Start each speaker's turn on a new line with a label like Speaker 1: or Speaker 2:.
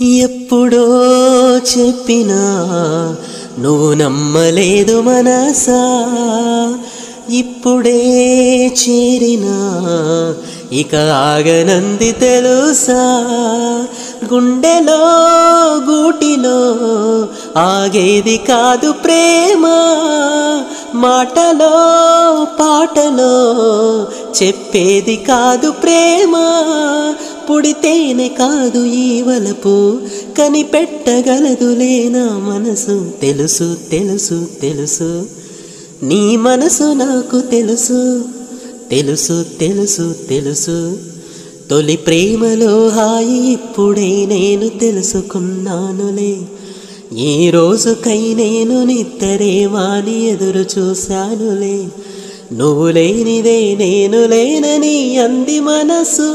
Speaker 1: ఎప్పుడో చెప్పినా నువ్వు నమ్మలేదు మనసా, ఇప్పుడే చేరినా ఇక ఆగనంది తెలుసా. గుండెలో గూటిలో ఆగేది కాదు ప్రేమ, మాటలో పాటలో చెప్పేది కాదు ప్రేమ. పుడితేనే కాదు ఈ వలపు, కనిపెట్టగలదులే నా మనసు. తెలుసు తెలుసు తెలుసు నీ మనసు నాకు తెలుసు, తెలుసు తెలుసు తెలుసు. తొలి ప్రేమలో హాయి ఇప్పుడే నేను తెలుసుకున్నానులే. ఈ రోజుకై నేను నిద్రేవాని ఎదురు చూశానులే. నువ్వు లేనిదే నేను లేనని అంది మనసు.